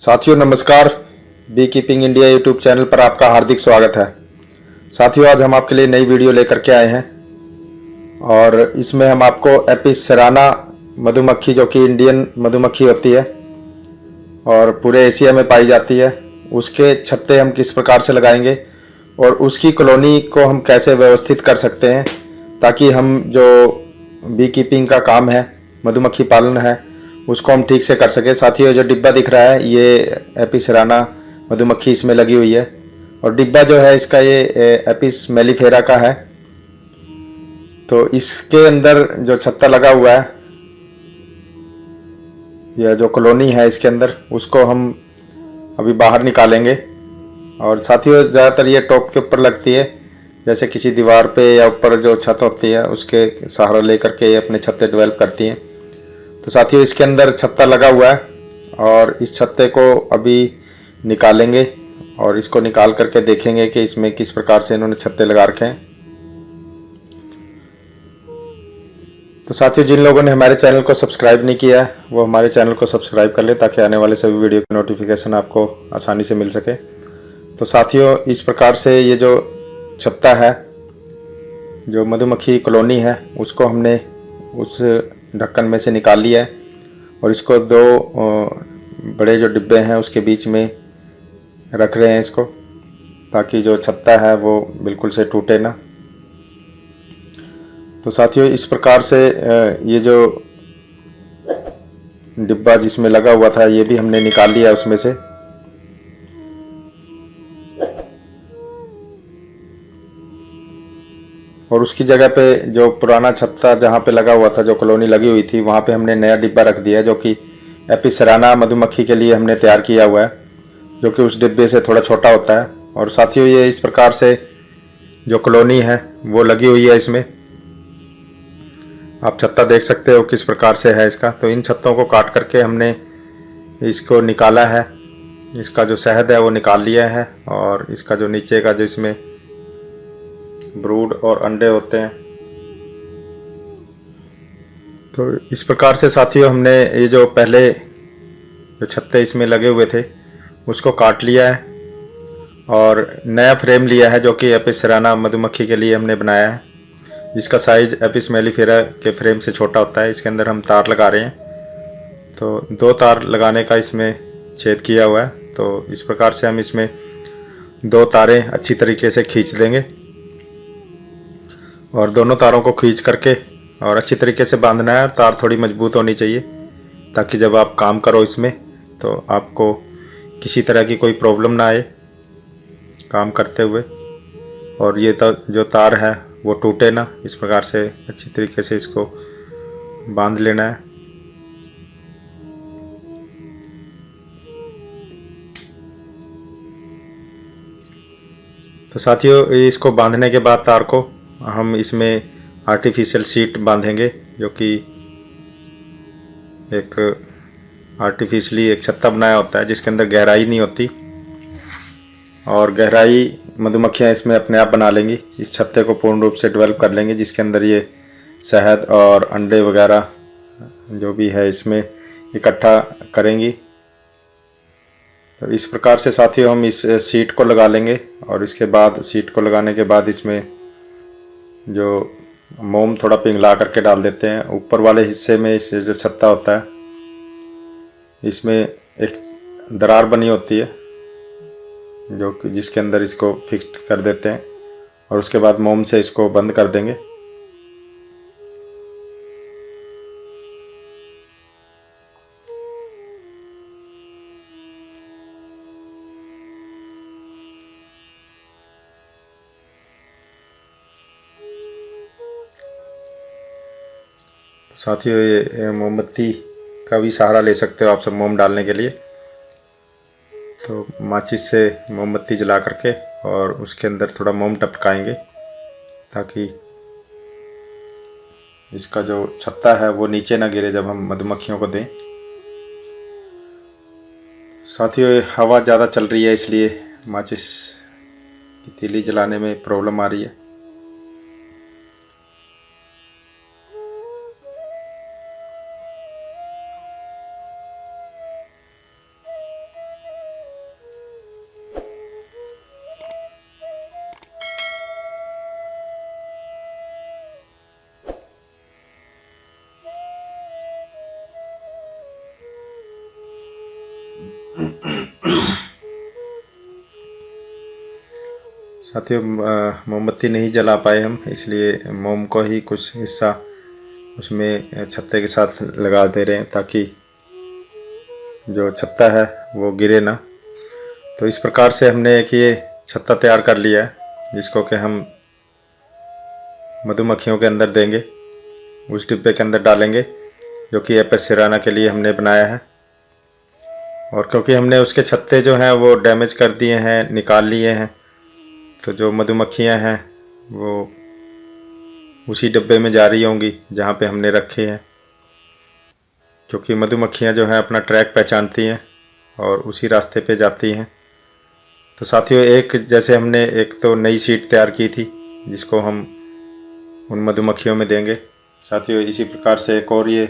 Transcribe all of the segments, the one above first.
साथियों नमस्कार। Beekeeping India YouTube channel पर आपका हार्दिक स्वागत है। साथियों आज हम आपके लिए नई वीडियो लेकर के आए हैं और इसमें हम आपको एपिस सेराना मधुमक्खी जो कि इंडियन मधुमक्खी होती है और पूरे एशिया में पाई जाती है, उसके छत्ते हम किस प्रकार से लगाएंगे और उसकी कॉलोनी को हम कैसे व्यवस्थित कर सकते हैं ताकि हम जो बी कीपिंग का काम है, मधुमक्खी पालन है, उसको हम ठीक से कर सकें। साथियों जो डिब्बा दिख रहा है ये एपिस सेराना मधुमक्खी इसमें लगी हुई है और डिब्बा जो है इसका ये एपिस मेलिफेरा का है। तो इसके अंदर जो छत्ता लगा हुआ है या जो कॉलोनी है इसके अंदर, उसको हम अभी बाहर निकालेंगे। और साथियों ज़्यादातर ये टॉप के ऊपर लगती है, जैसे किसी दीवार पे या ऊपर जो छत होती है उसके सहारा लेकर के ये अपने छत्ते डेवलप करती हैं। तो साथियों इसके अंदर छत्ता लगा हुआ है और इस छत्ते को अभी निकालेंगे और इसको निकाल करके देखेंगे कि इसमें किस प्रकार से इन्होंने छत्ते लगा रखे हैं। तो साथियों जिन लोगों ने हमारे चैनल को सब्सक्राइब नहीं किया है वो हमारे चैनल को सब्सक्राइब कर ले ताकि आने वाले सभी वीडियो की नोटिफिकेशन आपको आसानी से मिल सके। तो साथियों इस प्रकार से ये जो छत्ता है, जो मधुमक्खी कॉलोनी है, उसको हमने उस ढक्कन में से निकाल लिया है और इसको दो बड़े जो डिब्बे हैं उसके बीच में रख रहे हैं इसको, ताकि जो छत्ता है वो बिल्कुल से टूटे ना। तो साथियों इस प्रकार से ये जो डिब्बा जिसमें लगा हुआ था ये भी हमने निकाल लिया उसमें से। और उसकी जगह पे जो पुराना छत्ता जहाँ पे लगा हुआ था, जो कॉलोनी लगी हुई थी, वहाँ पे हमने नया डिब्बा रख दिया है जो कि एपिस सेराना मधुमक्खी के लिए हमने तैयार किया हुआ है, जो कि उस डिब्बे से थोड़ा छोटा होता है। और साथियों ये इस प्रकार से जो कॉलोनी है वो लगी हुई है इसमें। आप छत्ता देख सकते हो किस प्रकार से है इसका। तो इन छत्तों को काट करके हमने इसको निकाला है, इसका जो शहद है वो निकाल लिया है और इसका जो नीचे का जो इसमें ब्रूड और अंडे होते हैं। तो इस प्रकार से साथियों हमने ये जो पहले जो छत्ते इसमें लगे हुए थे उसको काट लिया है और नया फ्रेम लिया है जो कि एपिस सेराना मधुमक्खी के लिए हमने बनाया है, जिसका साइज़ एपिस मेलिफेरा के फ्रेम से छोटा होता है। इसके अंदर हम तार लगा रहे हैं, तो दो तार लगाने का इसमें छेद किया हुआ है। तो इस प्रकार से हम इसमें दो तारें अच्छी तरीके से खींच देंगे और दोनों तारों को खींच करके और अच्छी तरीके से बांधना है। तार थोड़ी मजबूत होनी चाहिए ताकि जब आप काम करो इसमें तो आपको किसी तरह की कोई प्रॉब्लम ना आए काम करते हुए। और ये जो तार है वो टूटे ना, इस प्रकार से अच्छी तरीके से इसको बांध लेना है। तो साथियों इसको बांधने के बाद तार को हम इसमें आर्टिफिशियल सीट बांधेंगे, जो कि एक आर्टिफिशियली एक छत्ता बनाया होता है जिसके अंदर गहराई नहीं होती और गहराई मधुमक्खियाँ इसमें अपने आप बना लेंगी। इस छत्ते को पूर्ण रूप से डेवलप कर लेंगे जिसके अंदर ये शहद और अंडे वगैरह जो भी है इसमें इकट्ठा करेंगी। तो इस प्रकार से साथियों हम इस सीट को लगा लेंगे और इसके बाद सीट को लगाने के बाद इसमें जो मोम थोड़ा पिघला करके डाल देते हैं ऊपर वाले हिस्से में। इस जो छत्ता होता है इसमें एक दरार बनी होती है जो कि जिसके अंदर इसको फिक्स कर देते हैं और उसके बाद मोम से इसको बंद कर देंगे। साथियों ये मोमबत्ती का भी सहारा ले सकते हो आप सब मोम डालने के लिए। तो माचिस से मोमबत्ती जला करके और उसके अंदर थोड़ा मोम टपकाएंगे ताकि इसका जो छत्ता है वो नीचे ना गिरे जब हम मधुमक्खियों को दें। साथियों हवा ज़्यादा चल रही है इसलिए माचिस की तीली जलाने में प्रॉब्लम आ रही है। साथियों, मोमबत्ती नहीं जला पाए हम, इसलिए मोम को ही कुछ हिस्सा उसमें छत्ते के साथ लगा दे रहे हैं ताकि जो छत्ता है वो गिरे ना। तो इस प्रकार से हमने एक ये छत्ता तैयार कर लिया है, जिसको कि हम मधुमक्खियों के अंदर देंगे, उस डिब्बे के अंदर डालेंगे जो कि एपिस सेराना के लिए हमने बनाया है। और क्योंकि हमने उसके छत्ते जो हैं वो डैमेज कर दिए हैं, निकाल लिए हैं, तो जो मधुमक्खियां हैं वो उसी डिब्बे में जा रही होंगी जहाँ पे हमने रखे हैं, क्योंकि मधुमक्खियां जो हैं अपना ट्रैक पहचानती हैं और उसी रास्ते पे जाती हैं। तो साथियों, एक जैसे हमने एक तो नई सीट तैयार की थी जिसको हम उन मधुमक्खियों में देंगे। साथियों, इसी प्रकार से एक और ये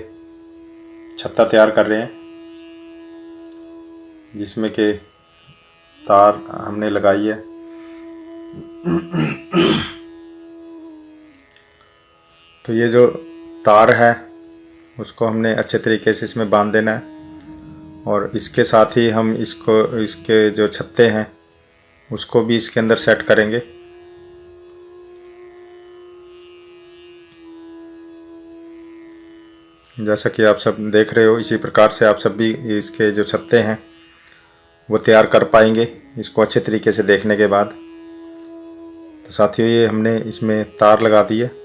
छत्ता तैयार कर रहे हैं जिसमें के तार हमने लगाई है। तो ये जो तार है उसको हमने अच्छे तरीके से इसमें बांध देना है, और इसके साथ ही हम इसके जो छत्ते हैं उसको भी इसके अंदर सेट करेंगे। जैसा कि आप सब देख रहे हो, इसी प्रकार से आप सब भी इसके जो छत्ते हैं वो तैयार कर पाएंगे इसको अच्छे तरीके से देखने के बाद। तो साथियों, ये हमने इसमें तार लगा दी है।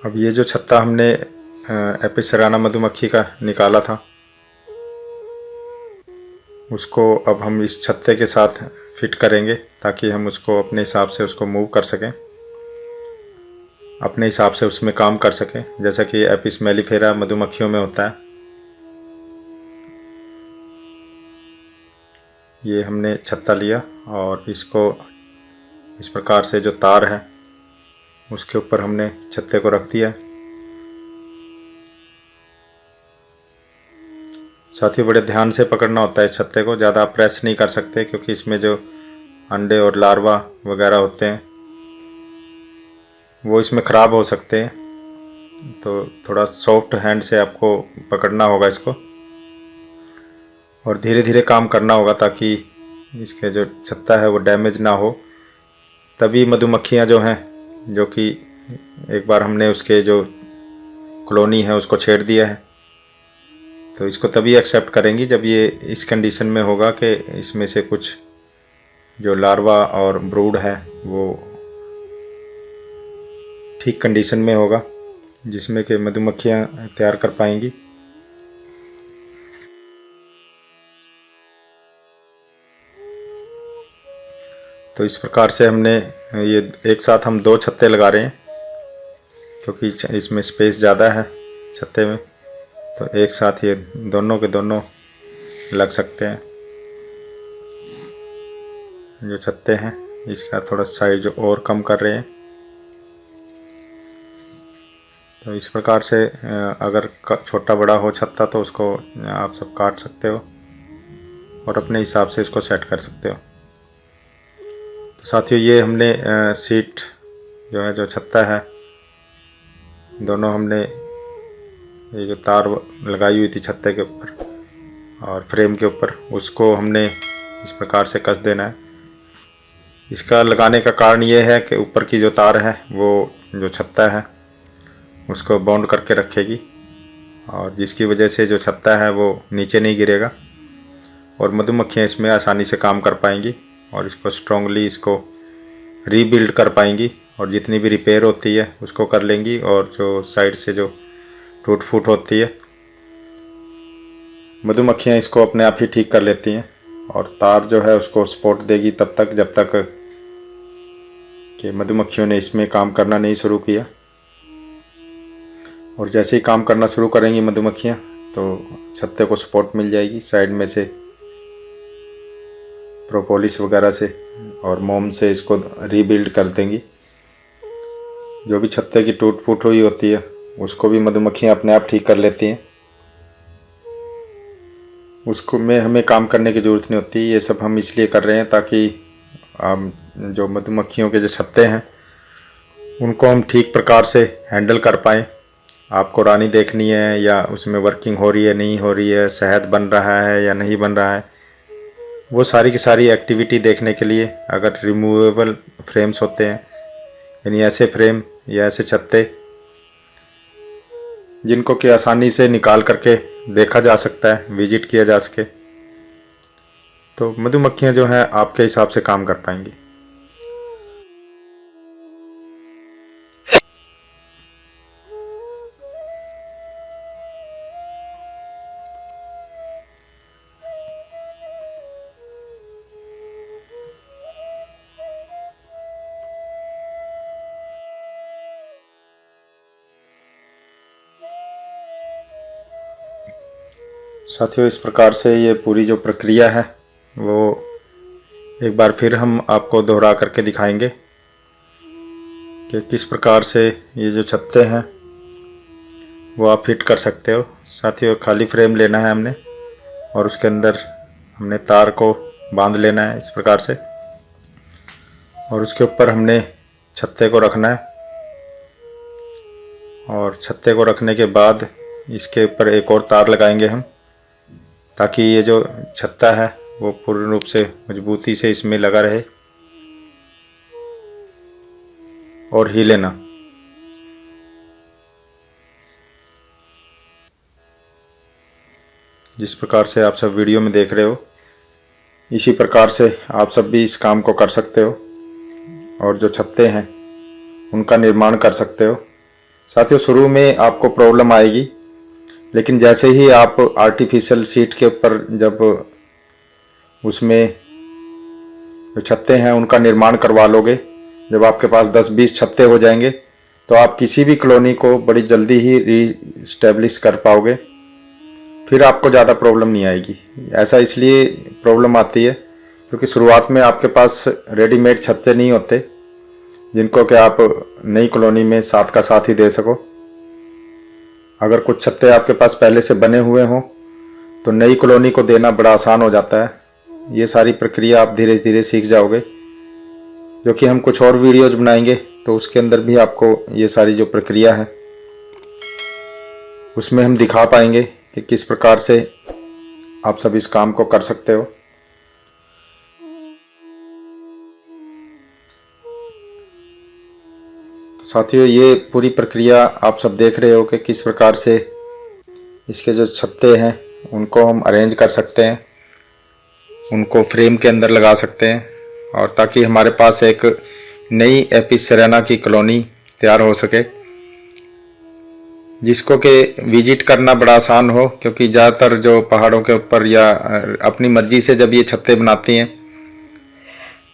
अब ये जो छत्ता हमने एपिस सेराना मधुमक्खी का निकाला था उसको अब हम इस छत्ते के साथ फिट करेंगे ताकि हम उसको अपने हिसाब से उसको मूव कर सकें, अपने हिसाब से उसमें काम कर सकें, जैसा कि एपिस मेलिफेरा मधुमक्खियों में होता है। ये हमने छत्ता लिया और इसको इस प्रकार से जो तार है उसके ऊपर हमने छत्ते को रख दिया। साथियों, बड़े ध्यान से पकड़ना होता है इस छत्ते को, ज़्यादा प्रेस नहीं कर सकते क्योंकि इसमें जो अंडे और लार्वा वगैरह होते हैं वो इसमें ख़राब हो सकते हैं। तो थोड़ा सॉफ्ट हैंड से आपको पकड़ना होगा इसको और धीरे धीरे काम करना होगा ताकि इसके जो छत्ता है वो डैमेज ना हो। तभी मधुमक्खियाँ जो हैं, जो कि एक बार हमने उसके जो कॉलोनी है उसको छेड़ दिया है, तो इसको तभी एक्सेप्ट करेंगी जब ये इस कंडीशन में होगा कि इसमें से कुछ जो लार्वा और ब्रूड है वो ठीक कंडीशन में होगा जिसमें कि मधुमक्खियाँ तैयार कर पाएंगी। तो इस प्रकार से हमने ये एक साथ हम 2 छत्ते लगा रहे हैं क्योंकि इसमें स्पेस ज़्यादा है छत्ते में, तो एक साथ ये दोनों के दोनों लग सकते हैं। जो छत्ते हैं इसका थोड़ा साइज और कम कर रहे हैं। तो इस प्रकार से अगर छोटा बड़ा हो छत्ता तो उसको आप सब काट सकते हो और अपने हिसाब से इसको सेट कर सकते हो। तो साथियों, ये हमने सीट जो है, जो छत्ता है, दोनों हमने ये जो तार लगाई हुई थी छत्ते के ऊपर और फ्रेम के ऊपर, उसको हमने इस प्रकार से कस देना है। इसका लगाने का कारण ये है कि ऊपर की जो तार है वो जो छत्ता है उसको बाउंड करके रखेगी और जिसकी वजह से जो छत्ता है वो नीचे नहीं गिरेगा और मधुमक्खियाँ इसमें आसानी से काम कर पाएंगी और इसको स्ट्रॉन्गली इसको रीबिल्ड कर पाएंगी और जितनी भी रिपेयर होती है उसको कर लेंगी और जो साइड से जो टूट फूट होती है मधुमक्खियाँ इसको अपने आप ही ठीक कर लेती हैं और तार जो है उसको सपोर्ट देगी तब तक जब तक कि मधुमक्खियों ने इसमें काम करना नहीं शुरू किया। और जैसे ही काम करना शुरू करेंगी मधुमक्खियाँ तो छत्ते को सपोर्ट मिल जाएगी साइड में से, प्रोपोलिस वगैरह से और मोम से इसको रीबिल्ड कर देंगी। जो भी छत्ते की टूट फूट हुई होती है उसको भी मधुमक्खियाँ अपने आप ठीक कर लेती हैं, उसको में हमें काम करने की ज़रूरत नहीं होती। ये सब हम इसलिए कर रहे हैं ताकि जो मधुमक्खियों के जो छत्ते हैं उनको हम ठीक प्रकार से हैंडल कर पाएँ। आपको रानी देखनी है या उसमें वर्किंग हो रही है नहीं हो रही है, शहद बन रहा है या नहीं बन रहा है, वो सारी की सारी एक्टिविटी देखने के लिए अगर रिमूवेबल फ्रेम्स होते हैं, यानी ऐसे फ्रेम या ऐसे छत्ते जिनको कि आसानी से निकाल करके देखा जा सकता है, विजिट किया जा सके, तो मधुमक्खियाँ जो हैं आपके हिसाब से काम कर पाएंगी। साथियों, इस प्रकार से ये पूरी जो प्रक्रिया है वो एक बार फिर हम आपको दोहरा करके दिखाएंगे कि किस प्रकार से ये जो छत्ते हैं वो आप फिट कर सकते हो। साथियों, खाली फ्रेम लेना है हमने और उसके अंदर हमने तार को बांध लेना है इस प्रकार से, और उसके ऊपर हमने छत्ते को रखना है, और छत्ते को रखने के बाद इसके ऊपर एक और तार लगाएंगे हम, ताकि ये जो छत्ता है वो पूर्ण रूप से मजबूती से इसमें लगा रहे और हिले ना। जिस प्रकार से आप सब वीडियो में देख रहे हो, इसी प्रकार से आप सब भी इस काम को कर सकते हो और जो छत्ते हैं उनका निर्माण कर सकते हो। साथियों, शुरू में आपको प्रॉब्लम आएगी, लेकिन जैसे ही आप आर्टिफिशियल शीट के ऊपर जब उसमें जो छत्ते हैं उनका निर्माण करवा लोगे, जब आपके पास 10-20 छत्ते हो जाएंगे तो आप किसी भी कॉलोनी को बड़ी जल्दी ही रीस्टैब्लिश कर पाओगे, फिर आपको ज़्यादा प्रॉब्लम नहीं आएगी। ऐसा इसलिए प्रॉब्लम आती है क्योंकि शुरुआत में आपके पास रेडीमेड छत्ते नहीं होते जिनको कि आप नई कॉलोनी में साथ का साथ ही दे सको। अगर कुछ छत्ते आपके पास पहले से बने हुए हों तो नई कॉलोनी को देना बड़ा आसान हो जाता है। ये सारी प्रक्रिया आप धीरे धीरे सीख जाओगे, जो कि हम कुछ और वीडियोज बनाएंगे तो उसके अंदर भी आपको ये सारी जो प्रक्रिया है उसमें हम दिखा पाएंगे कि किस प्रकार से आप सब इस काम को कर सकते हो। साथियों, ये पूरी प्रक्रिया आप सब देख रहे हो कि किस प्रकार से इसके जो छत्ते हैं उनको हम अरेंज कर सकते हैं, उनको फ्रेम के अंदर लगा सकते हैं, और ताकि हमारे पास एक नई एपिस सेराना की कॉलोनी तैयार हो सके, जिसको कि विजिट करना बड़ा आसान हो। क्योंकि ज़्यादातर जो पहाड़ों के ऊपर या अपनी मर्ज़ी से जब ये छत्ते बनाती हैं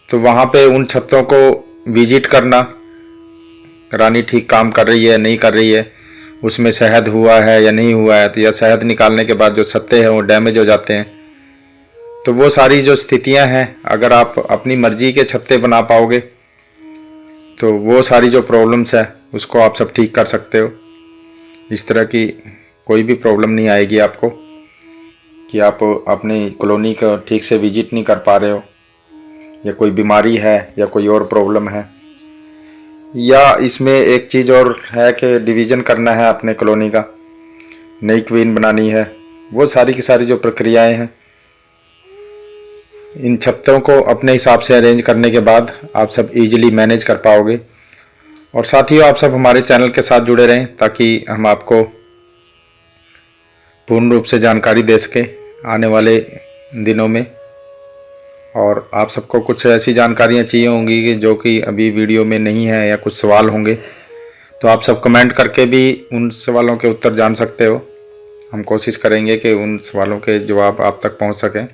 तो वहाँ पे उन छत्तों को विजिट करना, रानी ठीक काम कर रही है नहीं कर रही है, उसमें शहद हुआ है या नहीं हुआ है, तो या शहद निकालने के बाद जो छत्ते हैं वो डैमेज हो जाते हैं, तो वो सारी जो स्थितियां हैं अगर आप अपनी मर्जी के छत्ते बना पाओगे तो वो सारी जो प्रॉब्लम्स है उसको आप सब ठीक कर सकते हो। इस तरह की कोई भी प्रॉब्लम नहीं आएगी आपको कि आप अपनी कॉलोनी का ठीक से विजिट नहीं कर पा रहे हो, या कोई बीमारी है या कोई और प्रॉब्लम है, या इसमें एक चीज़ और है कि डिवीज़न करना है अपने कॉलोनी का, नई क्वीन बनानी है, वो सारी की सारी जो प्रक्रियाएं हैं इन छत्तों को अपने हिसाब से अरेंज करने के बाद आप सब इजीली मैनेज कर पाओगे। और साथियों, आप सब हमारे चैनल के साथ जुड़े रहें ताकि हम आपको पूर्ण रूप से जानकारी दे सकें आने वाले दिनों में। और आप सबको कुछ ऐसी जानकारियाँ चाहिए होंगी कि जो कि अभी वीडियो में नहीं है, या कुछ सवाल होंगे तो आप सब कमेंट करके भी उन सवालों के उत्तर जान सकते हो। हम कोशिश करेंगे कि उन सवालों के जवाब आप तक पहुंच सकें।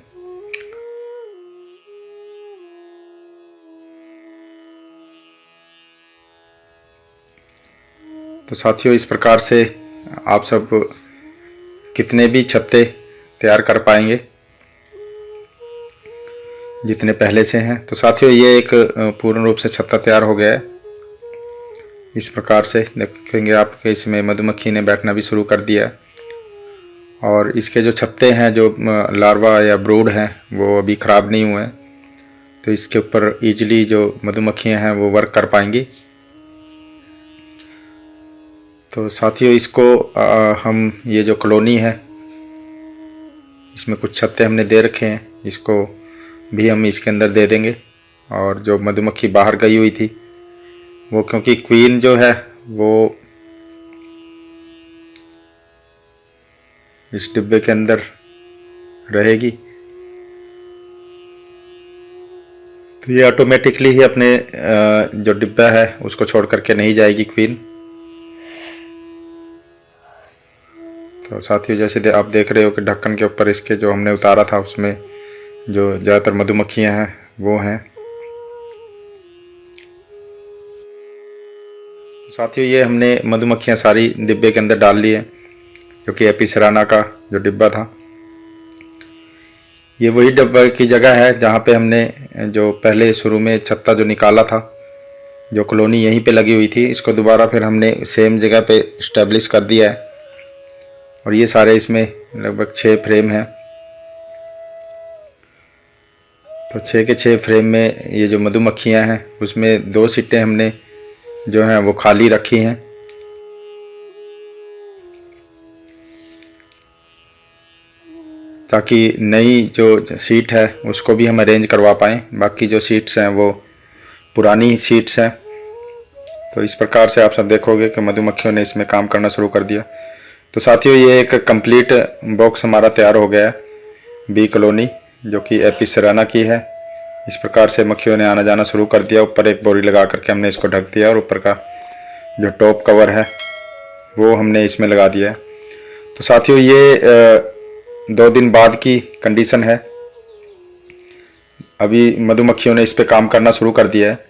तो साथियों, इस प्रकार से आप सब कितने भी छत्ते तैयार कर पाएंगे जितने पहले से हैं। तो साथियों, ये एक पूर्ण रूप से छत्ता तैयार हो गया है। इस प्रकार से देखेंगे आप कि इसमें मधुमक्खी ने बैठना भी शुरू कर दिया है, और इसके जो छत्ते हैं, जो लार्वा या ब्रूड हैं, वो अभी ख़राब नहीं हुए हैं। तो इसके ऊपर ईजिली जो मधुमक्खियां हैं वो वर्क कर पाएंगी। तो साथियों, इसको हम ये जो कॉलोनी है इसमें कुछ छत्ते हमने दे रखे हैं, इसको भी हम इसके अंदर दे देंगे। और जो मधुमक्खी बाहर गई हुई थी वो, क्योंकि क्वीन जो है वो इस डिब्बे के अंदर रहेगी, तो ये ऑटोमेटिकली ही अपने जो डिब्बा है उसको छोड़ करके नहीं जाएगी क्वीन। तो साथियों, जैसे आप देख रहे हो कि ढक्कन के ऊपर इसके जो हमने उतारा था उसमें जो ज़्यादातर मधुमक्खियां हैं वो हैं। तो साथियों, ये हमने मधुमक्खियां सारी डिब्बे के अंदर डाल ली है, जो कि एपी सेराना का जो डिब्बा था। ये वही डिब्बा की जगह है जहाँ पे हमने जो पहले शुरू में छत्ता जो निकाला था, जो कॉलोनी यहीं पे लगी हुई थी, इसको दोबारा फिर हमने सेम जगह पे इस्टेब्लिश कर दिया है। और ये सारे इसमें लगभग 6 फ्रेम हैं। तो 6 के 6 फ्रेम में ये जो मधुमक्खियाँ हैं उसमें 2 सीटें हमने जो हैं वो खाली रखी हैं, ताकि नई जो सीट है उसको भी हम अरेंज करवा पाएँ। बाकी जो सीट्स हैं वो पुरानी सीट्स हैं। तो इस प्रकार से आप सब देखोगे कि मधुमक्खियों ने इसमें काम करना शुरू कर दिया। तो साथियों, ये एक कंप्लीट बॉक्स हमारा तैयार हो गया है बी कॉलोनी, जो कि एपी सेराना की है। इस प्रकार से मक्खियों ने आना जाना शुरू कर दिया। ऊपर एक बोरी लगा करके हमने इसको ढक दिया और ऊपर का जो टॉप कवर है वो हमने इसमें लगा दिया है। तो साथियों, ये 2 दिन बाद की कंडीशन है। अभी मधुमक्खियों ने इस पर काम करना शुरू कर दिया है।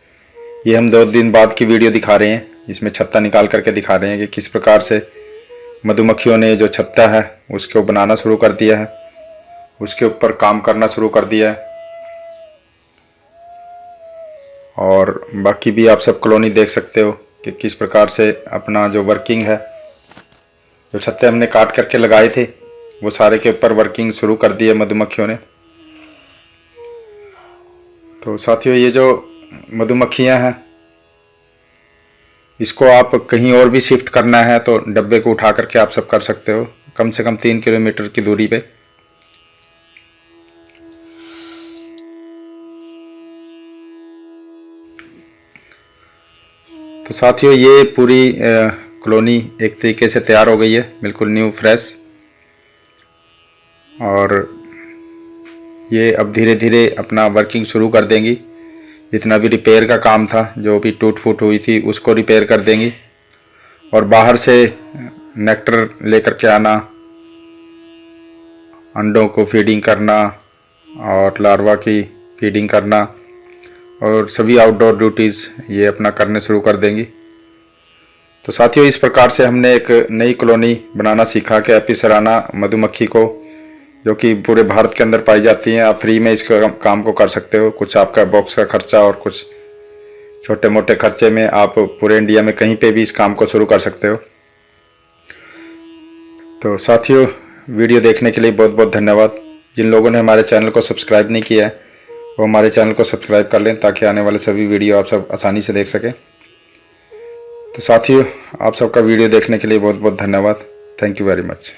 ये हम 2 दिन बाद की वीडियो दिखा रहे हैं, इसमें छत्ता निकाल करके दिखा रहे हैं कि किस प्रकार से मधुमक्खियों ने जो छत्ता है उसको बनाना शुरू कर दिया है, उसके ऊपर काम करना शुरू कर दिया है। और बाकी भी आप सब कॉलोनी देख सकते हो कि किस प्रकार से अपना जो वर्किंग है, जो छत्ते हमने काट करके लगाए थे वो सारे के ऊपर वर्किंग शुरू कर दी है मधुमक्खियों ने। तो साथियों, ये जो मधुमक्खियां हैं इसको आप कहीं और भी शिफ्ट करना है तो डब्बे को उठा करके आप सब कर सकते हो, कम से कम 3 किलोमीटर की दूरी पे। तो साथियों, ये पूरी कॉलोनी एक तरीके से तैयार हो गई है, बिल्कुल न्यू फ्रेश। और ये अब धीरे धीरे अपना वर्किंग शुरू कर देंगी। जितना भी रिपेयर का काम था, जो भी टूट फूट हुई थी उसको रिपेयर कर देंगी। और बाहर से नेक्टर लेकर के आना, अंडों को फीडिंग करना और लार्वा की फीडिंग करना और सभी आउटडोर ड्यूटीज़ ये अपना करने शुरू कर देंगी। तो साथियों, इस प्रकार से हमने एक नई कॉलोनी बनाना सीखा कि एपी सेराना मधुमक्खी को, जो कि पूरे भारत के अंदर पाई जाती हैं, आप फ्री में इस काम को कर सकते हो। कुछ आपका बॉक्स का खर्चा और कुछ छोटे मोटे खर्चे में आप पूरे इंडिया में कहीं पे भी इस काम को शुरू कर सकते हो। तो साथियों, वीडियो देखने के लिए बहुत बहुत धन्यवाद। जिन लोगों ने हमारे चैनल को सब्सक्राइब नहीं किया है वो हमारे चैनल को सब्सक्राइब कर लें, ताकि आने वाले सभी वीडियो आप सब आसानी से देख सकें। तो साथियों, आप सबका वीडियो देखने के लिए बहुत बहुत धन्यवाद। Thank you very much.